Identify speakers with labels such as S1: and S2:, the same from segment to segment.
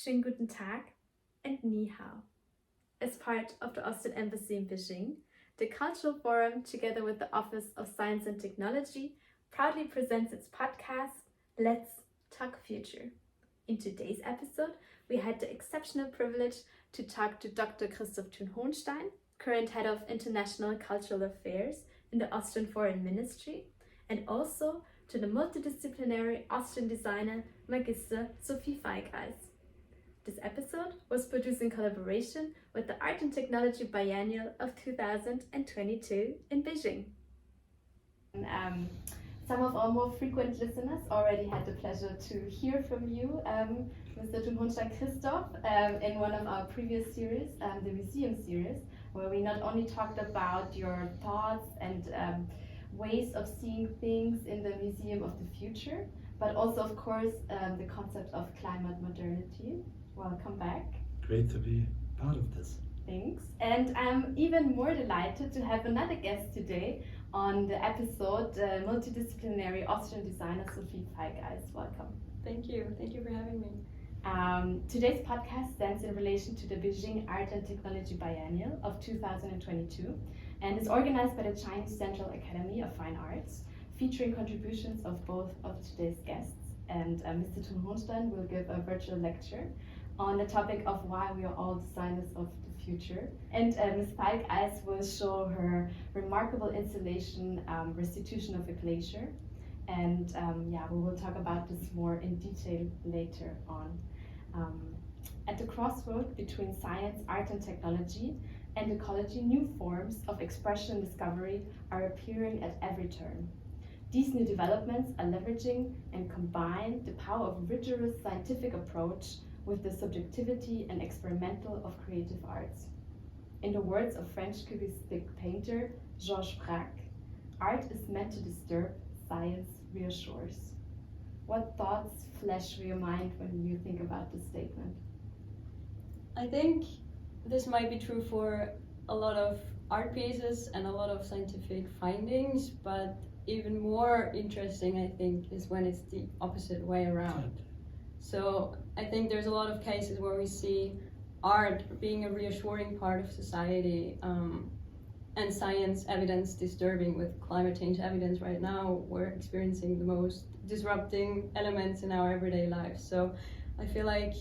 S1: schönen guten Tag, and ni hao. As part of the Austrian Embassy in Beijing, the Cultural Forum, together with the Office of Science and Technology, proudly presents its podcast, Let's Talk Future. In today's episode, we had the exceptional privilege to talk to Dr. Christoph Thun-Hohenstein, current head of International Cultural Affairs in the Austrian Foreign Ministry, and also to the multidisciplinary Austrian designer Magister Sophie Falkeis. This episode was produced in collaboration with the Art and Technology Biennial of 2022 in Beijing. Some of our more frequent listeners already had the pleasure to hear from you, Mr. Thun-Hohenstein Christoph, in one of our previous series, the museum series, where we not only talked about your thoughts and ways of seeing things in the Museum of the Future, but also, of course, the concept of climate modernity. Welcome back.
S2: Great to be part of this.
S1: Thanks. And I'm even more delighted to have another guest today on the episode, multidisciplinary Austrian designer Sophie Falkeis. Welcome.
S3: Thank you. Thank you for having me.
S1: Today's podcast stands in relation to the Beijing Art and Technology Biennial of 2022 and is organized by the Chinese Central Academy of Fine Arts, featuring contributions of both of today's guests. And Mr. Thun-Hohenstein will give a virtual lecture on the topic of why we are all designers of the future. And Ms. Falkeis will show her remarkable installation, Restitution of a Glacier. And we will talk about this more in detail later on. At the crossroad between science, art and technology and ecology, new forms of expression and discovery are appearing at every turn. These new developments are leveraging and combine the power of rigorous scientific approach with the subjectivity and experimental of creative arts. In the words of French cubistic painter Georges Braque, art is meant to disturb, science reassures. What thoughts flash through your mind when you think about this statement?
S3: I think this might be true for a lot of art pieces and a lot of scientific findings, but even more interesting, I think, is when it's the opposite way around. So I think there's a lot of cases where we see art being a reassuring part of society, and science evidence disturbing. With climate change evidence right now, we're experiencing the most disrupting elements in our everyday lives. So I feel like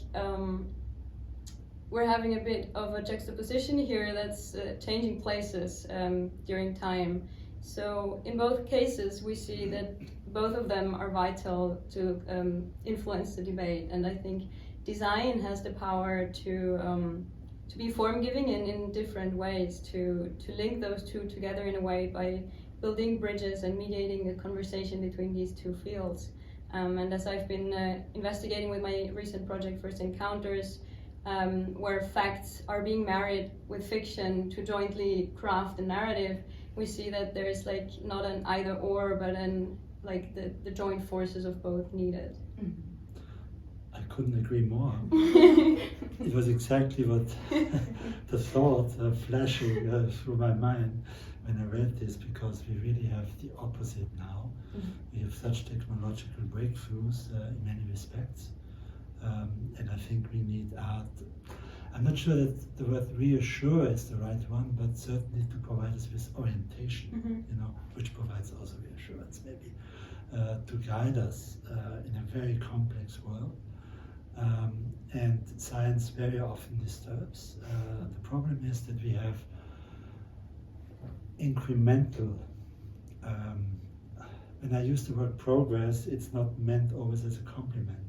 S3: we're having a bit of a juxtaposition here that's changing places during time. So in both cases, we see that both of them are vital to influence the debate. And I think design has the power to be form-giving in different ways, to link those two together in a way by building bridges and mediating a conversation between these two fields. And as I've been investigating with my recent project, First Encounters, where facts are being married with fiction to jointly craft a narrative, we see that there's like not an either or, but the joint forces of both needed.
S2: I couldn't agree more. It was exactly what the thought flashing through my mind when I read this, because we really have the opposite now. We have such technological breakthroughs in many respects, and I think we need art. I'm not sure that the word reassure is the right one, but certainly to provide us with orientation, which provides also reassurance, maybe, to guide us in a very complex world. And science very often disturbs. The problem is that we have incremental, when I use the word progress, it's not meant always as a compliment,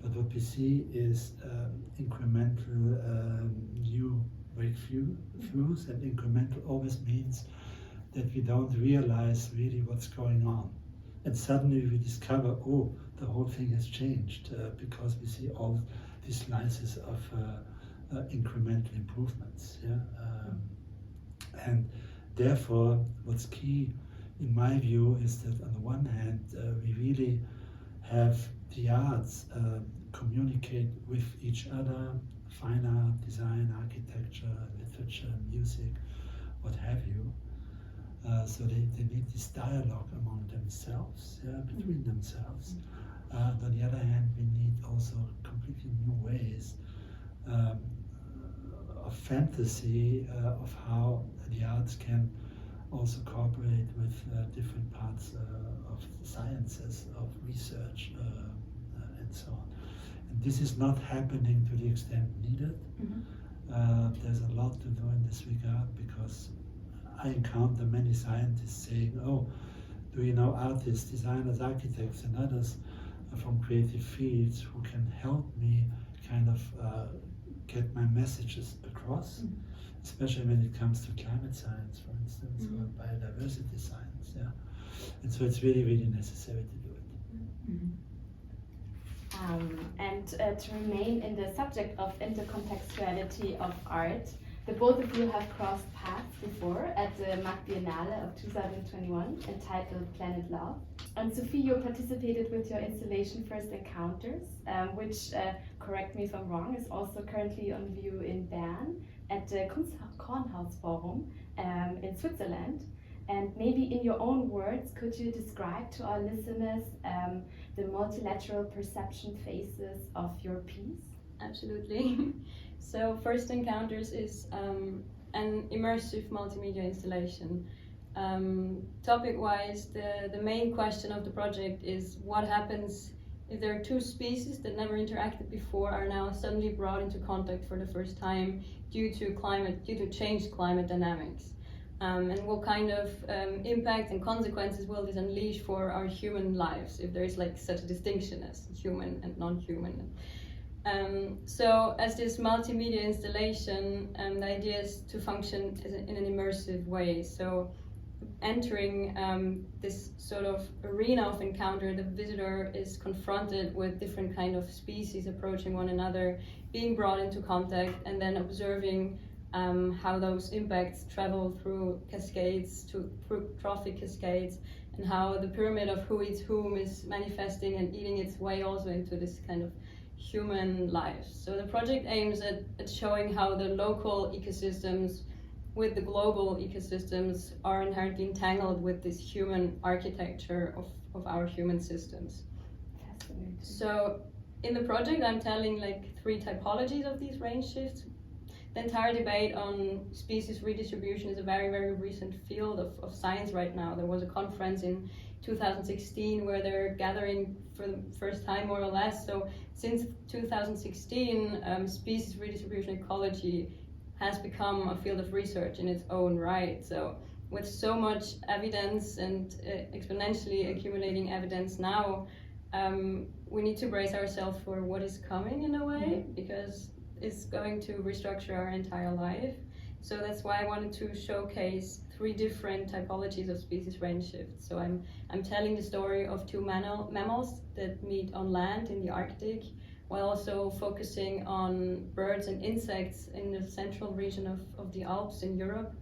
S2: but what we see is incremental new breakthroughs, and incremental always means that we don't realize really what's going on. And suddenly we discover, oh, the whole thing has changed because we see all these slices of incremental improvements. And therefore, what's key in my view is that on the one hand, we really have the arts communicate with each other, fine art, design, architecture, literature, music, what have you. So they need this dialogue among themselves, between themselves. On the other hand, we need also completely new ways of fantasy of how the arts can also cooperate with different parts of the sciences, of research, and so on. And this is not happening to the extent needed. There's a lot to do in this regard, because I encounter many scientists saying, oh, do you know artists, designers, architects and others from creative fields who can help me kind of get my messages across, especially when it comes to climate science, for instance, or biodiversity science. Yeah, and so it's really, really necessary to do it.
S1: And to remain in the subject of intercontextuality of art, the both of you have crossed paths before at the MAC Biennale of 2021 entitled Planet Love. And Sophie, you participated with your installation First Encounters, which, correct me if I'm wrong, is also currently on view in Bern at the Kunstkornhausforum in Switzerland. And maybe in your own words, could you describe to our listeners the multilateral perception phases of your piece?
S3: Absolutely. So First Encounters is an immersive multimedia installation. Topic-wise, the main question of the project is what happens if there are two species that never interacted before are now suddenly brought into contact for the first time due to changed climate dynamics. And what kind of impact and consequences will this unleash for our human lives, if there is like such a distinction as human and non-human. So as this multimedia installation, the idea is to function in an immersive way. So entering this sort of arena of encounter, the visitor is confronted with different kind of species approaching one another, being brought into contact, and then observing how those impacts travel through cascades, through trophic cascades, and how the pyramid of who eats whom is manifesting and eating its way also into this kind of human life. So the project aims at showing how the local ecosystems with the global ecosystems are inherently entangled with this human architecture of our human systems.
S1: Fascinating. So
S3: in the project I'm telling like 3 typologies of these range shifts. The entire debate on species redistribution is a very, very recent field of science right now. There was a conference in 2016 where they're gathering for the first time, more or less. So since 2016, species redistribution ecology has become a field of research in its own right. So with so much evidence and exponentially accumulating evidence now, we need to brace ourselves for what is coming in a way, because it's going to restructure our entire life. So that's why I wanted to showcase 3 different typologies of species range shifts. So I'm telling the story of 2 mammals that meet on land in the Arctic, while also focusing on birds and insects in the central region of the Alps in Europe,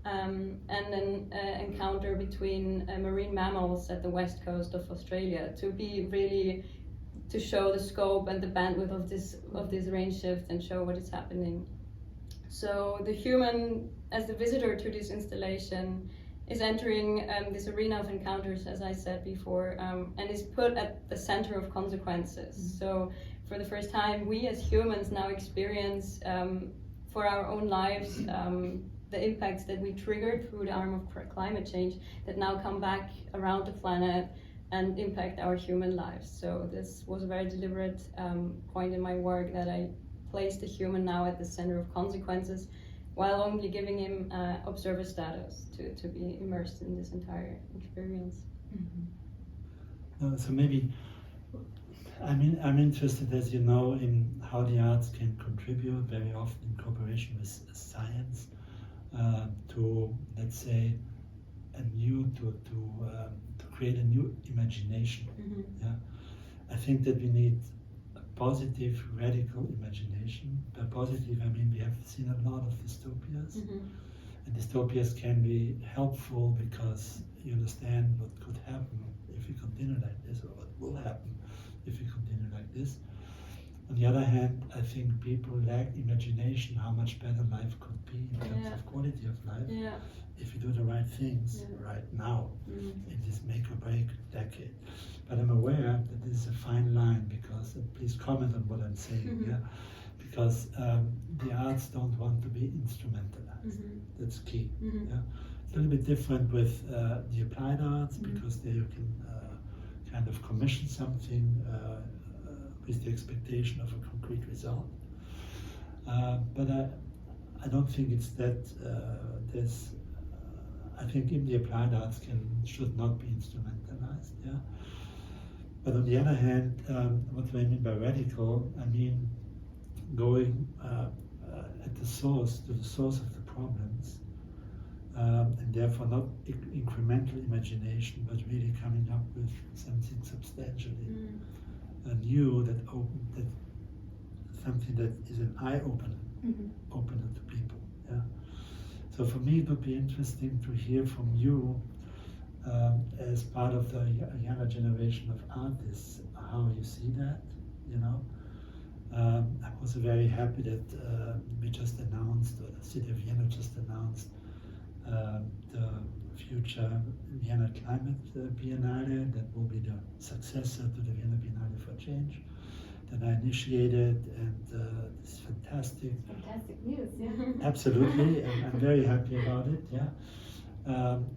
S3: and an encounter between marine mammals at the west coast of Australia, to show the scope and the bandwidth of this range shift and show what is happening. So the human, as the visitor to this installation, is entering this arena of encounters, as I said before, and is put at the center of consequences. So for the first time, we as humans now experience for our own lives the impacts that we triggered through the arm of climate change that now come back around the planet and impact our human lives. So this was a very deliberate point in my work, that I placed the human now at the center of consequences, while only giving him observer status to be immersed in this entire experience.
S2: So maybe, I'm interested, as you know, in how the arts can contribute, very often in cooperation with science, to, let's say, to create a new imagination. Yeah, I think that we need a positive, radical imagination. By positive, I mean we have seen a lot of dystopias, and dystopias can be helpful because you understand what could happen if we continue like this, or what will happen if we continue like this. On the other hand, I think people lack imagination how much better life could be in terms of quality of life if you do the right things right now in this make or break decade. But I'm aware that this is a fine line, because please comment on what I'm saying. Yeah, because the arts don't want to be instrumentalized. That's key. Yeah, it's a little bit different with the applied arts, because there you can kind of commission something with the expectation of a concrete result. But I don't think it's that there's. I think in the applied arts should not be instrumentalized. Yeah. But on the other hand, what do I mean by radical? I mean going at the source, to the source of the problems, and therefore not incremental imagination, but really coming up with something substantially new, that something that is an eye opener to people. Yeah. So for me, it would be interesting to hear from you, as part of the younger generation of artists, how you see that. You know, I'm also very happy that we just announced, or the city of Vienna just announced, the future Vienna Climate Biennale, that will be the successor to the Vienna Biennale for Change, that I initiated, and it's fantastic.
S1: Fantastic news, yeah.
S2: Absolutely, and I'm very happy about it. Yeah,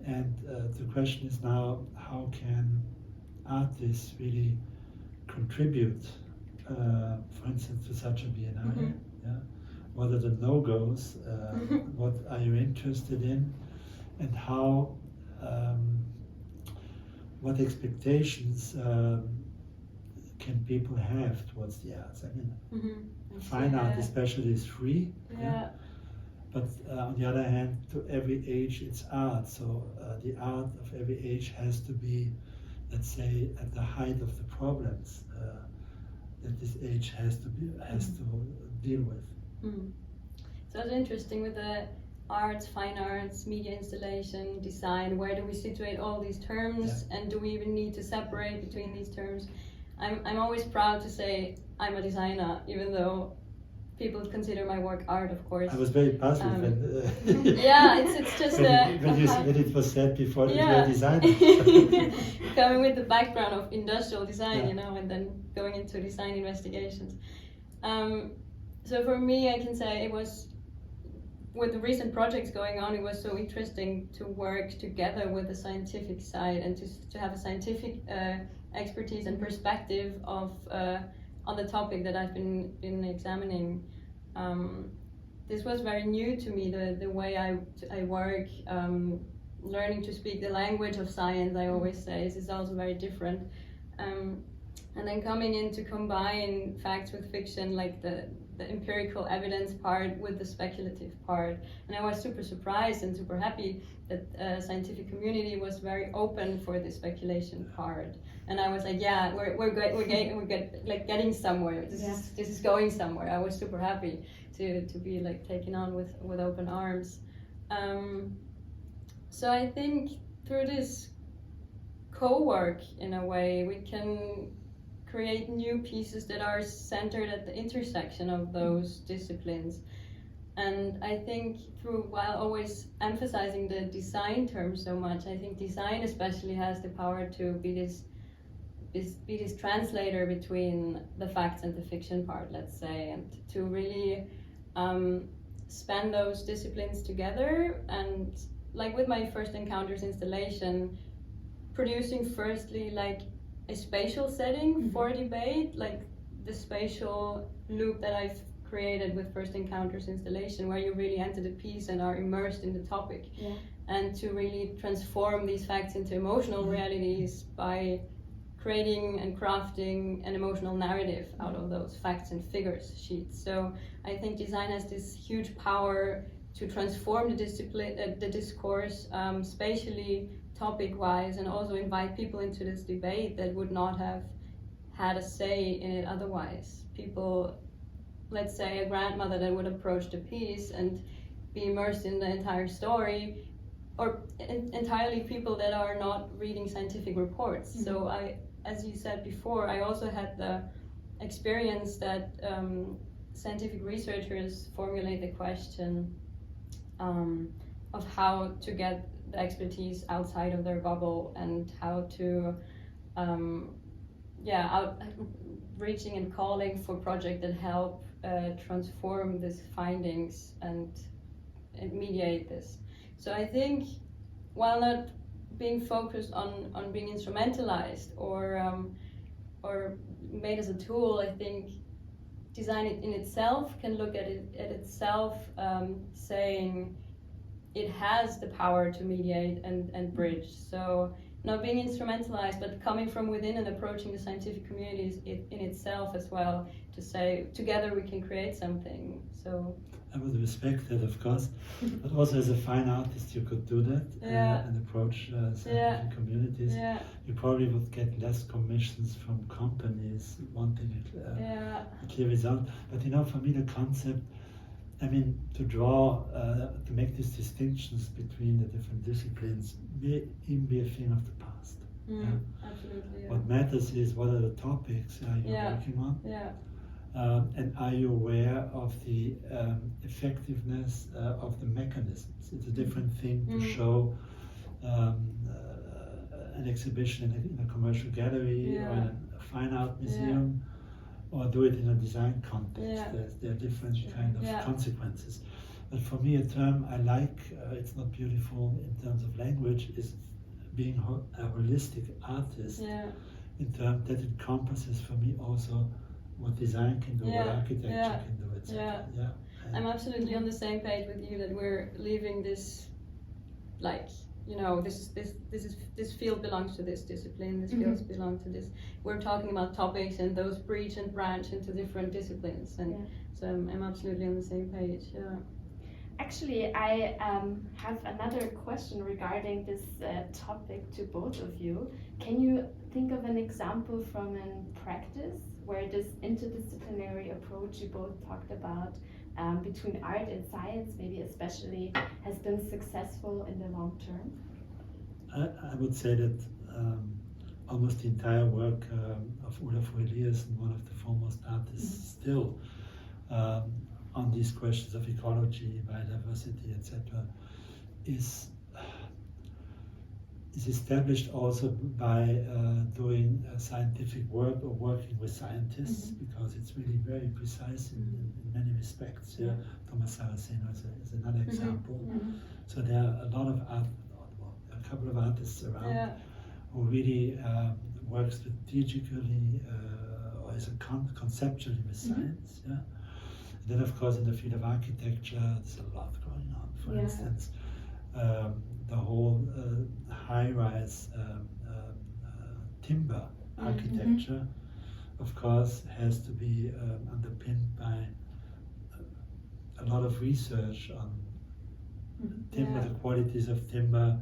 S2: and the question is now, how can artists really contribute, for instance, to such a biennale? Yeah, what are the no-goes? What are you interested in, and how? What expectations can people have towards the arts? I mean, fine art especially is free. Yeah. But on the other hand, to every age it's art. So the art of every age has to be, let's say, at the height of the problems that this age has to deal with.
S3: So it's interesting with the arts, fine arts, media installation, design. Where do we situate all these terms, and do we even need to separate between these terms? I'm always proud to say I'm a designer, even though people consider my work art, of course.
S2: I was very puzzled when
S3: yeah, it's just
S2: when it was said before that you're a designer.
S3: Coming with the background of industrial design, you know, and then going into design investigations. So for me, I can say it was, with the recent projects going on, it was so interesting to work together with the scientific side, and to have a scientific expertise and perspective of on the topic that I've been examining. This was very new to me, the way I work. Learning to speak the language of science, I always say, is also very different. And then coming in to combine facts with fiction, like the empirical evidence part with the speculative part. And I was super surprised and super happy that scientific community was very open for the speculation part. And I was like, yeah, we're getting somewhere. This is going somewhere. I was super happy to be like taken on with open arms. So I think through this co-work, in a way, we can create new pieces that are centered at the intersection of those disciplines. And I think while always emphasizing the design term so much, I think design especially has the power to be this translator between the facts and the fiction part, let's say, and to really span those disciplines together. And like with my First Encounters installation, producing firstly like a spatial setting for debate, like the spatial loop that I've created with First Encounters installation, where you really enter the piece and are immersed in the topic, and to really transform these facts into emotional realities by creating and crafting an emotional narrative out of those facts and figures sheets. So I think design has this huge power to transform the discipline, the discourse, spatially, topic-wise, and also invite people into this debate that would not have had a say in it otherwise. People, let's say a grandmother that would approach the piece and be immersed in the entire story, or entirely people that are not reading scientific reports. So as you said before, I also had the experience that scientific researchers formulate the question, of how to get the expertise outside of their bubble and how to reaching and calling for projects that help transform these findings and mediate this. So I think while not being focused on being instrumentalized or made as a tool, I think design in itself can look at itself saying it has the power to mediate and bridge. So not being instrumentalized, but coming from within and approaching the scientific communities in itself as well, to say together we can create something. So
S2: I would respect that, of course, but also as a fine artist you could do that and approach scientific communities.
S3: Yeah.
S2: You probably would get less commissions from companies wanting a clear result. But you know, for me the concept, I mean, to draw, to make these distinctions between the different disciplines may even be a thing of the past.
S3: Absolutely.
S2: What matters is what are the topics you're working on. And are you aware of the effectiveness of the mechanisms? It's a different thing to show an exhibition in a commercial gallery or in a fine art museum, or do it in a design context. There are different kind of consequences. But for me, a term I like, it's not beautiful in terms of language, is being a holistic artist in terms that encompasses for me also what design can do, what architecture can do, etc.
S3: I'm absolutely on the same page with you that we're leaving this, like, you know, this field belongs to this discipline, this field belongs to this. We're talking about topics and those breach and branch into different disciplines, and so I'm absolutely on the same page.
S1: Actually, I have another question regarding this topic to both of you. Can you think of an example from a practice where this interdisciplinary approach you both talked about between art and science, maybe especially, has been successful in the long term?
S2: I would say that almost the entire work of Olaf Eliasson, one of the foremost artists still, on these questions of ecology, biodiversity, etc., is established also by doing scientific work or working with scientists, because it's really very precise in many respects. Thomas Saraceno is another example. So there are a lot of a couple of artists around who really work strategically or is conceptually with science. Then, of course, in the field of architecture, there's a lot going on. For instance, the whole high-rise timber architecture, of course, has to be underpinned by a lot of research on timber, the qualities of timber,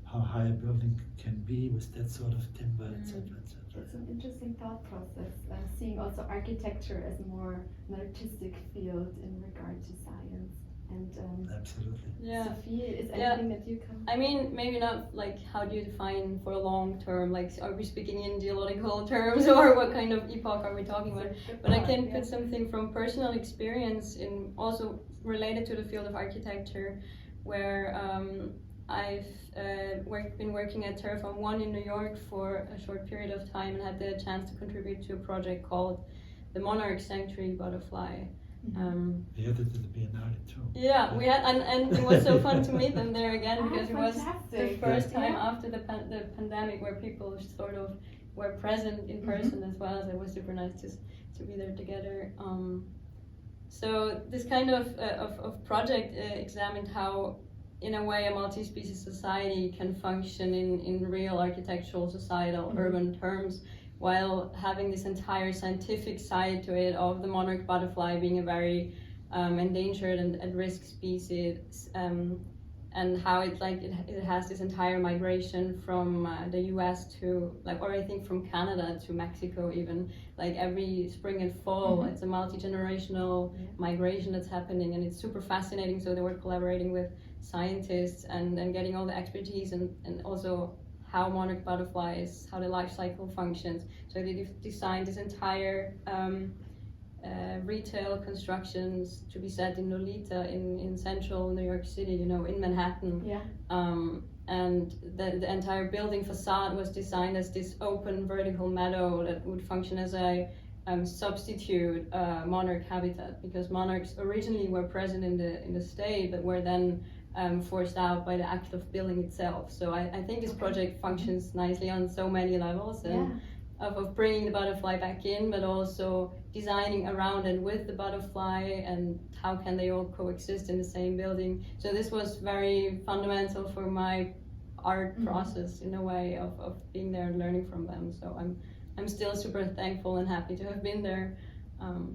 S2: how high a building can be with that sort of timber, etc., etc.
S1: It's an interesting thought process, seeing also architecture as more an artistic field in regard to science. And
S2: absolutely.
S1: Sophie, is anything that you can?
S3: I mean, maybe not like how do you define for a long term, like are we speaking in geological terms or what kind of epoch are we talking about? But I can put something from personal experience in also related to the field of architecture, where I've been working at Terraform 1 in New York for a short period of time and had the chance to contribute to a project called the Monarch Sanctuary Butterfly.
S2: We had it at the Biennale too.
S3: We had, and it was so fun to meet them there again, because it was the first time after the pandemic where people sort of were present in person as well. So it was super nice to be there together. So this kind of project examined how, in a way, a multi-species society can function in real architectural, societal, urban terms, while having this entire scientific side to it of the monarch butterfly being a very endangered and at-risk species, and how it has this entire migration from the US to, or I think from Canada to Mexico even, every spring and fall. It's a multi-generational migration that's happening, and it's super fascinating. So they were collaborating with scientists and getting all the expertise and also how monarch butterflies, how the life cycle functions. So they designed this entire retail constructions to be set in Lolita in central New York City, you know, in Manhattan.
S1: Yeah.
S3: And the entire building facade was designed as this open vertical meadow that would function as a substitute monarch habitat, because monarchs originally were present in the state but were then forced out by the act of building itself. So I think this project functions nicely on so many levels, and of bringing the butterfly back in, but also designing around and with the butterfly, and how can they all coexist in the same building. So this was very fundamental for my art process, in a way of being there and learning from them. So I'm still super thankful and happy to have been there.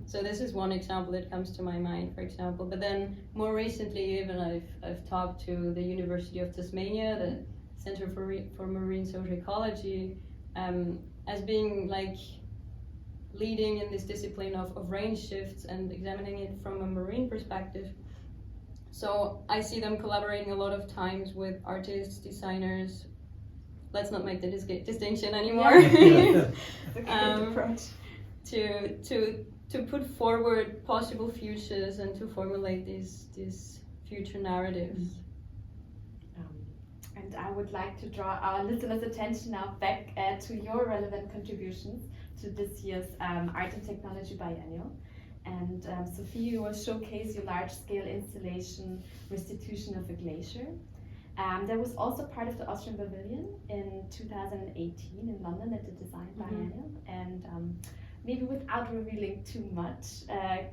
S3: So this is one example that comes to my mind, for example. But then more recently, even I've talked to the University of Tasmania, the Center for Marine Social Ecology, as being like leading in this discipline of range shifts and examining it from a marine perspective. So I see them collaborating a lot of times with artists, designers. Let's not make the distinction anymore. To put forward possible futures and to formulate these future narratives.
S1: And I would like to draw our listeners' attention now back to your relevant contributions to this year's Art and Technology Biennial. And Sophie, you will showcase your large-scale installation, Restitution of a Glacier. That was also part of the Austrian Pavilion in 2018 in London at the Design Biennial. And maybe without revealing too much,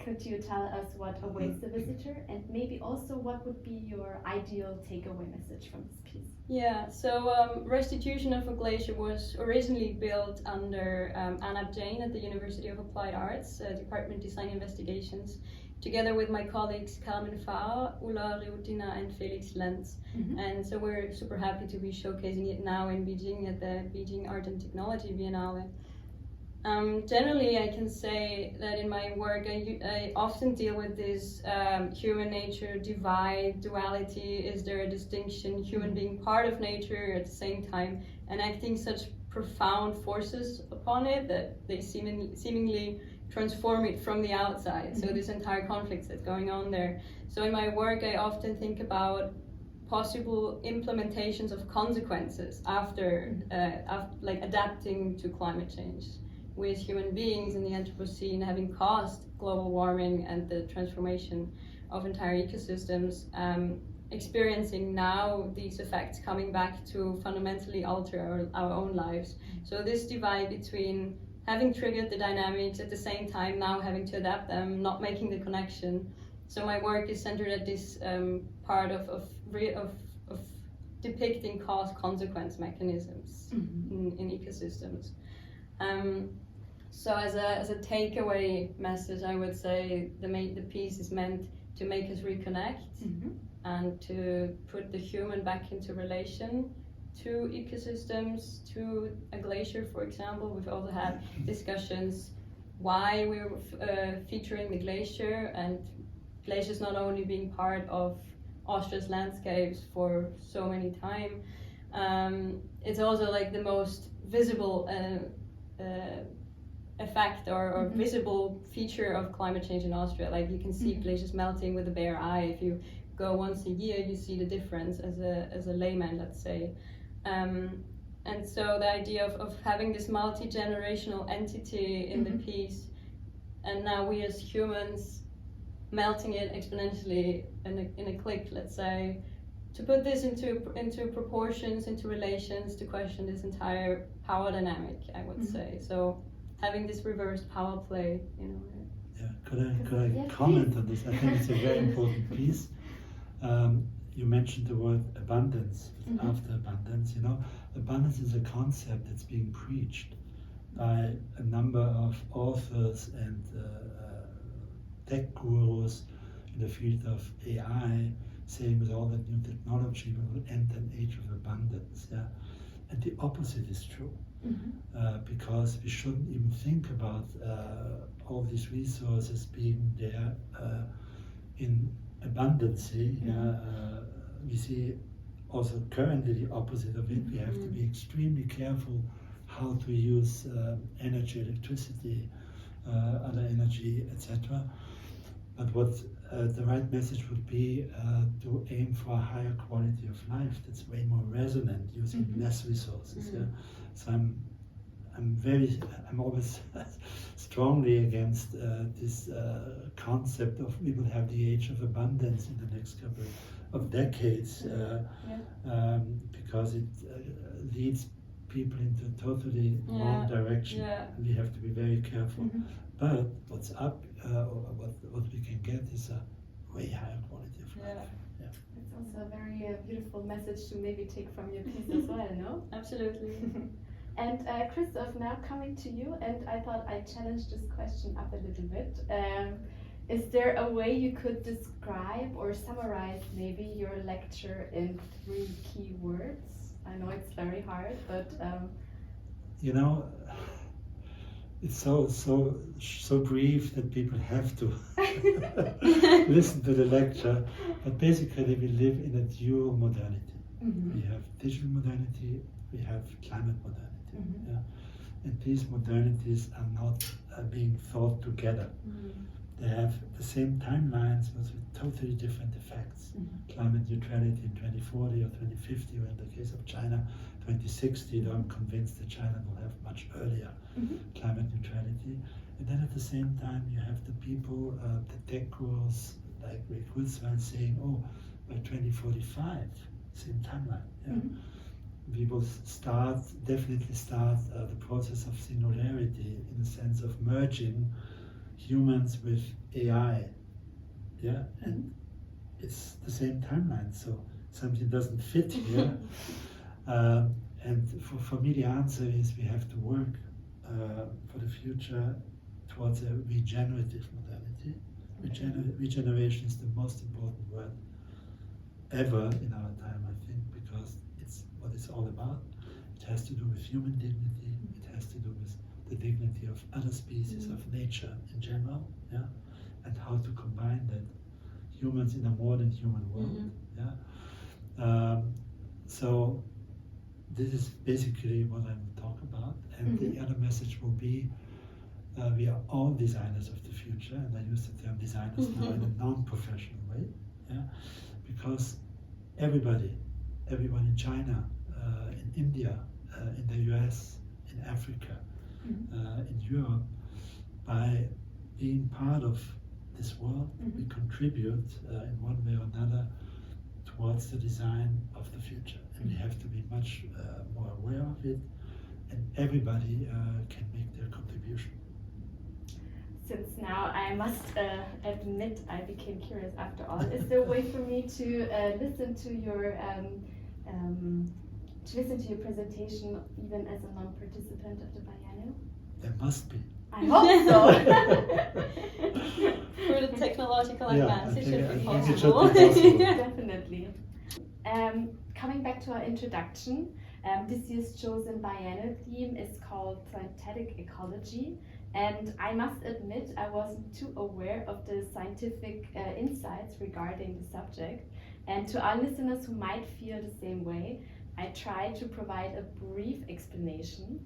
S1: could you tell us what awaits the visitor, and maybe also what would be your ideal takeaway message from this piece?
S3: Yeah, so Restitution of a Glacier was originally built under Anab Jain at the University of Applied Arts, Department Design Investigations, together with my colleagues Carmen Fahr, Ulla Reutina and Felix Lenz. And so we're super happy to be showcasing it now in Beijing at the Beijing Art and Technology Biennale. Generally, I can say that in my work, I often deal with this human nature divide, duality. Is there a distinction? Human being part of nature at the same time, enacting such profound forces upon it that they seemingly transform it from the outside. So this entire conflict that's going on there. So in my work, I often think about possible implementations of consequences after like adapting to climate change, with human beings in the Anthropocene having caused global warming and the transformation of entire ecosystems, experiencing now these effects coming back to fundamentally alter our own lives. So this divide between having triggered the dynamics, at the same time now having to adapt them, not making the connection. So my work is centered at this part of depicting cause-consequence mechanisms in ecosystems. So as a takeaway message, I would say the piece is meant to make us reconnect and to put the human back into relation to ecosystems, to a glacier, for example. We've also had discussions why we're featuring the glacier, and glaciers not only being part of Austria's landscapes for so many time. It's also like the most visible effect or visible feature of climate change in Austria. Like you can see glaciers melting with the bare eye. If you go once a year, you see the difference as a layman, let's say. And so the idea of having this multi-generational entity in the piece, and now we as humans melting it exponentially in a click, let's say, to put this into proportions, into relations, to question this entire power dynamic, I would say. So having this reversed power play, you know.
S2: Yeah, could I comment on this? I think it's a very important piece. You mentioned the word abundance, after abundance, you know. Abundance is a concept that's being preached by a number of authors and tech gurus in the field of AI, saying with all that new technology we will enter an age of abundance. Yeah? And the opposite is true, because we shouldn't even think about all these resources being there in abundance. We see also currently the opposite of it. We have to be extremely careful how to use energy, electricity, other energy, etc. But what the right message would be to aim for a higher quality of life that's way more resonant, using less resources. Yeah? So I'm always strongly against this concept of we will have the age of abundance in the next couple of decades, because it leads people into a totally wrong direction. We have to be very careful. But what's up, what we can get is a way higher quality of life.
S1: It's also a very beautiful message to maybe take from your piece as well, no?
S3: Absolutely.
S1: And Christoph, now coming to you, and I thought I'd challenge this question up a little bit. Is there a way you could describe or summarize maybe your lecture in 3 key words? I know it's very hard, but
S2: you know, it's so brief that people have to listen to the lecture. But basically, we live in a dual modernity. We have digital modernity, we have climate modernity. And these modernities are not being thought together. They have the same timelines, but with totally different effects. Climate neutrality in 2040 or 2050, or in the case of China, 2060, though I'm convinced that China will have much earlier climate neutrality. And then at the same time, you have the people, the tech gurus like Ray Kurzweil saying, oh, by 2045, same timeline. We will definitely start the process of singularity, in the sense of merging humans with AI. And it's the same timeline, so something doesn't fit here. And for me, the answer is we have to work for the future towards a regenerative modernity. Regeneration is the most important word ever in our time, I think, because it's what it's all about. It has to do with human dignity, it has to do with the dignity of other species, of nature in general, and how to combine that, humans in a more than human world. So this is basically what I will talk about, and the other message will be we are all designers of the future, and I use the term designers now in a non-professional way, because everybody in China, in India, in the US, in Africa, in Europe, by being part of this world, we contribute in one way or another towards the design of the future. And we have to be much more aware of it, and everybody can make their contribution.
S1: Since now I must admit I became curious after all, is there a way for me to listen to your presentation even as a non-participant of the biennial?
S2: There must be.
S1: I hope so.
S3: For the technological advance, it should be
S2: possible.
S3: possible.
S1: Definitely. Coming back to our introduction, this year's chosen biennial theme is called Synthetic Ecology. And I must admit I wasn't too aware of the scientific insights regarding the subject. And to our listeners who might feel the same way, I try to provide a brief explanation.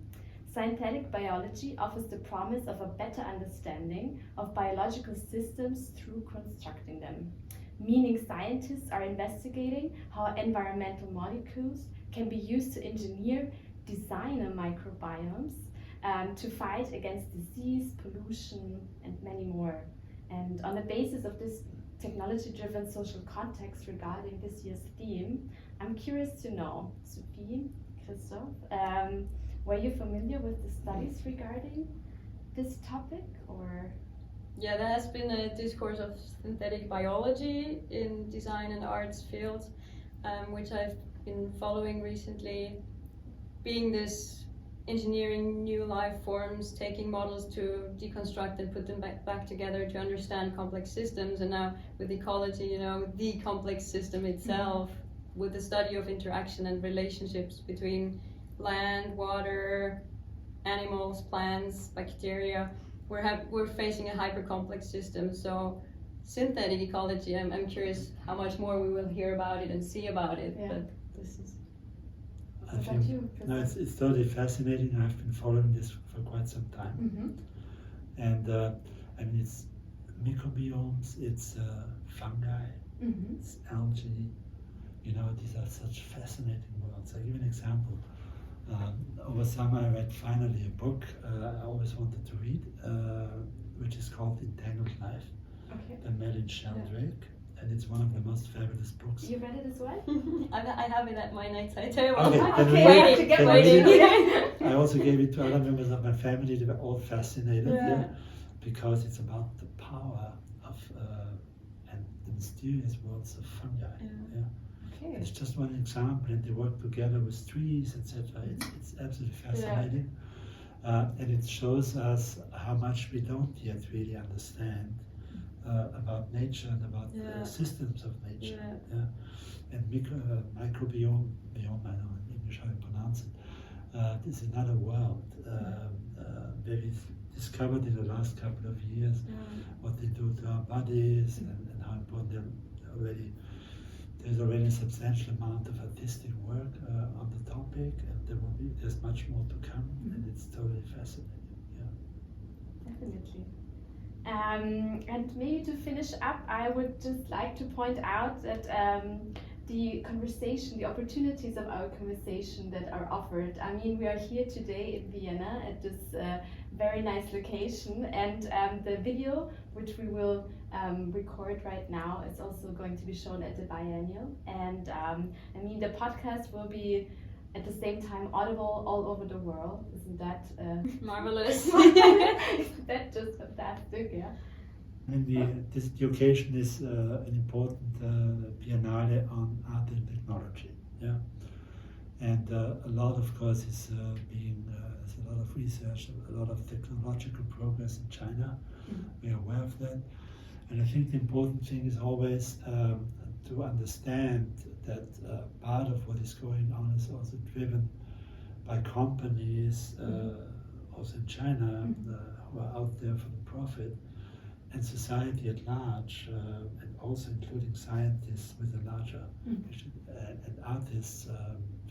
S1: Synthetic biology offers the promise of a better understanding of biological systems through constructing them. Meaning scientists are investigating how environmental molecules can be used to engineer designer microbiomes to fight against disease, pollution, and many more. And on the basis of this technology-driven social context regarding this year's theme, I'm curious to know, Sophie, Christoph, were you familiar with the studies regarding this topic, or?
S3: Yeah, there has been a discourse of synthetic biology in design and arts field, which I've been following recently, being this engineering new life forms, taking models to deconstruct and put them back together to understand complex systems, and now with ecology, the complex system itself, with the study of interaction and relationships between land, water, animals, plants, bacteria. We're facing a hyper-complex system, so synthetic ecology, I'm curious how much more we will hear about it and see about it, but this is...
S2: I think it's totally fascinating. I've been following this for quite some time. And I mean, it's microbiomes, it's fungi, it's algae. You know, these are such fascinating worlds. I'll give you an example. Over summer, I read finally a book I always wanted to read, which is called Entangled Life by Melin Sheldrake. And it's one of the most fabulous books.
S1: You read it as well?
S3: I have it at my night table.
S2: Okay,
S1: I have to get
S3: waiting.
S2: I also gave it to other members of my family. They were all fascinated because it's about the power of and the mysterious worlds of fungi.
S1: Okay.
S2: It's just one example, and they work together with trees, etc. It's absolutely fascinating, and it shows us how much we don't yet really understand about nature and about systems of nature. And microbiome, I don't know in English how you pronounce it, is another world where we discovered in the last couple of years what they do to our bodies and how important they're already. There's already a substantial amount of artistic work on the topic, and there's much more to come, and it's totally fascinating.
S1: Definitely. And maybe to finish up, I would just like to point out that the conversation, the opportunities of our conversation that are offered. I mean, we are here today in Vienna at this very nice location, and the video, which we will record right now, is also going to be shown at the biennial. And I mean, the podcast will be at the same time audible all over the world. Isn't that
S3: marvelous?
S1: Isn't that just fantastic? Yeah.
S2: And the occasion is an important biennale on art and technology. And a lot, of course, is there's a lot of research, a lot of technological progress in China. We are aware of that. And I think the important thing is always to understand that part of what is going on is also driven by companies, also in China, who are out there for the profit, and society at large, and also including scientists with a larger vision, and artists,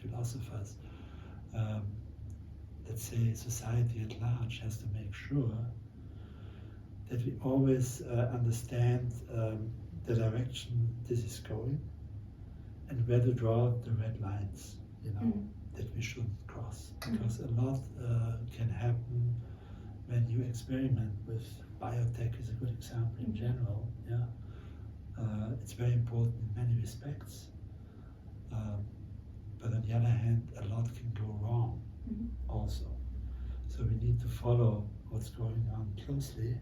S2: philosophers. Let's say society at large has to make sure that we always understand the direction this is going and where to draw the red lines, that we shouldn't cross. Because a lot can happen when you experiment with biotech is a good example in general. It's very important in many respects. But on the other hand, a lot can go wrong also. So we need to follow what's going on closely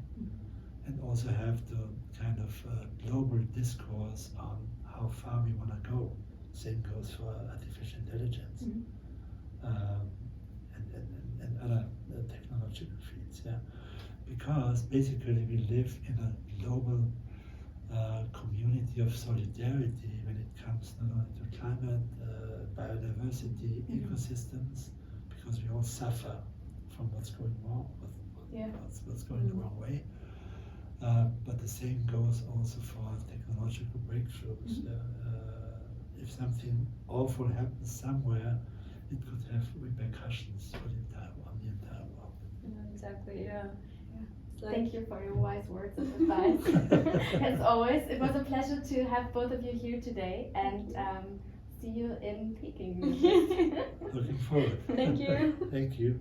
S2: and also have the kind of global discourse on how far we want to go. Same goes for artificial intelligence and other technological fields. Because basically we live in a global community of solidarity when it comes not only to climate, biodiversity, ecosystems, because we all suffer from what's going wrong, what's going the wrong way. But the same goes also for technological breakthroughs. If something awful happens somewhere, it could have repercussions for the entire world.
S3: Exactly.
S1: Thank you for your wise words of advice. As always, it was a pleasure to have both of you here today, and see you in Peking.
S2: Looking forward.
S3: Thank you.
S2: Thank you.